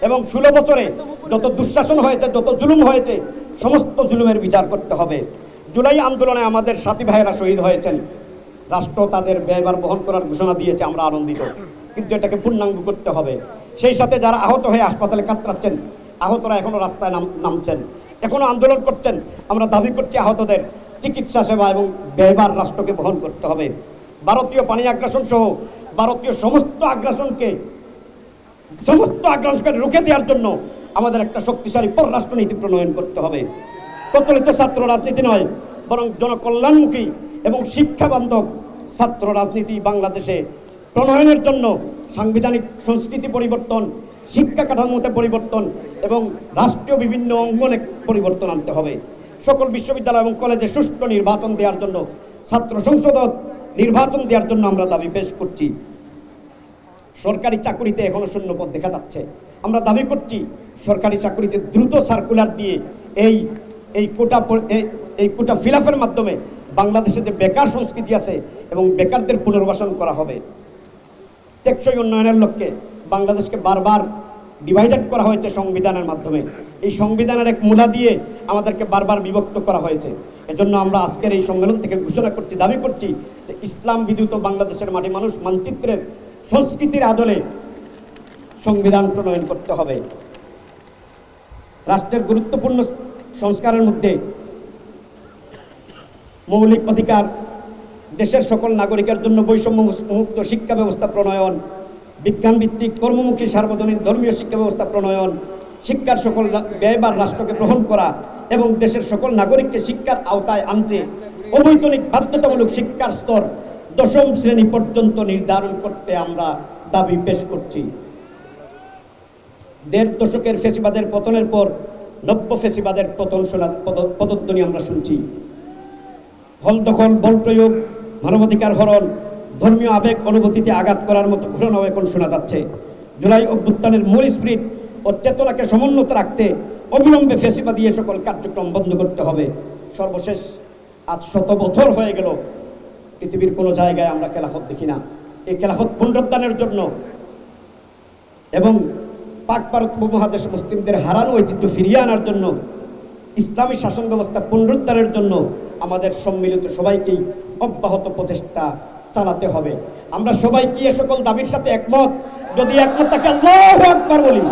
এবং 16 বছরে যত দুঃশাসন হয়েছে, যত জুলুম হয়েছে, সমস্ত জুলুমের বিচার করতে হবে। জুলাই আন্দোলনে আমাদের সাথী ভাইয়েরা শহীদ হয়েছেন, রাষ্ট্র তাদের ব্যয়ভার বহন করার ঘোষণা দিয়েছে, আমরা আনন্দিত, কিন্তু এটাকে পূর্ণাঙ্গ করতে হবে। সেই সাথে যারা আহত হয়ে হাসপাতালে কাতরাচ্ছেন, আহতরা এখনও রাস্তায় নামছেন, এখনও আন্দোলন করছেন, আমরা দাবি করছি আহতদের চিকিৎসা সেবা এবং ব্যয়ভার রাষ্ট্রকে বহন করতে হবে। ভারতীয় পানি আগ্রাসন সহ ভারতীয় সমস্ত আগ্রাসনকে রুখে দেওয়ার জন্য আমাদের একটা শক্তিশালী পররাষ্ট্রনীতি প্রণয়ন করতে হবে। প্রচলিত ছাত্র রাজনীতি নয়, বরং জনকল্যাণমুখী এবং শিক্ষাবান্ধব ছাত্র রাজনীতি বাংলাদেশে প্রণয়নের জন্য সাংবিধানিক সংস্কৃতি পরিবর্তন, শিক্ষা কাঠামোতে পরিবর্তন এবং রাষ্ট্রীয় বিভিন্ন অঙ্গনে পরিবর্তন আনতে হবে। সকল বিশ্ববিদ্যালয় এবং কলেজে সুষ্ঠু নির্বাচন দেওয়ার জন্য, ছাত্র সংসদ নির্বাচন দেওয়ার জন্য আমরা দাবি পেশ করছি। সরকারি চাকরিতে এখনো শূন্যপদ দেখা যাচ্ছে, আমরা দাবি করছি সরকারি চাকরিতে দ্রুত সার্কুলার দিয়ে এই কোটা ফিল আপের মাধ্যমে বাংলাদেশে যে বেকার সংস্কৃতি আছে এবং বেকারদের পুনর্বাসন করা হবে। টেকসই উন্নয়নের লক্ষ্যে বাংলাদেশকে বারবার ডিভাইডেড করা হয়েছে সংবিধানের মাধ্যমে, এই সংবিধানের এক মূলা দিয়ে আমাদেরকে বারবার বিভক্ত করা হয়েছে। এজন্য আমরা আজকের এই সম্মেলন থেকে ঘোষণা করছি, দাবি করছি যে ইসলাম বিদ্যুৎ বাংলাদেশের মাটি মানুষ মানচিত্রের সংস্কৃতির আদলে সংবিধান প্রণয়ন করতে হবে। রাষ্ট্রের গুরুত্বপূর্ণ সংস্কারের মধ্যে মৌলিক অধিকার, দেশের সকল নাগরিকের জন্য বৈষম্যমুক্ত শিক্ষা ব্যবস্থা প্রণয়ন, বিজ্ঞানভিত্তিক কর্মমুখী সার্বজনীন ধর্মীয় শিক্ষা ব্যবস্থা প্রণয়ন, শিক্ষার সকল ব্যয়ভার রাষ্ট্রকে গ্রহণ করা এবং দেশের সকল নাগরিককে শিক্ষার আওতায় আনতে অবৈতনিক বাধ্যতামূলক শিক্ষার স্তর 10ম শ্রেণী পর্যন্ত নির্ধারণ করতে আমরা দাবি পেশ করছি। 1.5 দশকের ফ্যাসিবাদের পতনের পর নব্য ফ্যাসিবাদের পদধ্বনি আমরা শুনছি। হল দখল, বল প্রয়োগ, মানবাধিকার হরণ, ধর্মীয় আবেগ অনুভূতিতে আঘাত করার মতো ঘটনাও এখন শোনা যাচ্ছে। জুলাই অভ্যুত্থানের মূল স্পিরিট ও চেতনাকে সমুন্নত রাখতে অবিলম্বে ফ্যাসিবাদী এ সকল কার্যক্রম বন্ধ করতে হবে। সর্বশেষ আজ 100 বছর হয়ে গেল, পৃথিবীর কোনো জায়গায় আমরা খেলাফত দেখি না। এই খেলাফত পুনরুদ্ধারের জন্য এবং পাক ভারত উপমহাদেশ মুসলিমদের হারানো ঐতিহ্য ফিরিয়ে আনার জন্য, ইসলামী শাসন ব্যবস্থা পুনরুদ্ধারের জন্য আমাদের সম্মিলিত সবাইকেই অব্যাহত প্রচেষ্টা চালাতে হবে। আমরা সবাই কি এ সকল দাবির সাথে একমত? যদি একমত থাকে আল্লাহু আকবার বলি।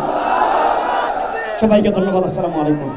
সবাইকে ধন্যবাদ। আসসালামু আলাইকুম।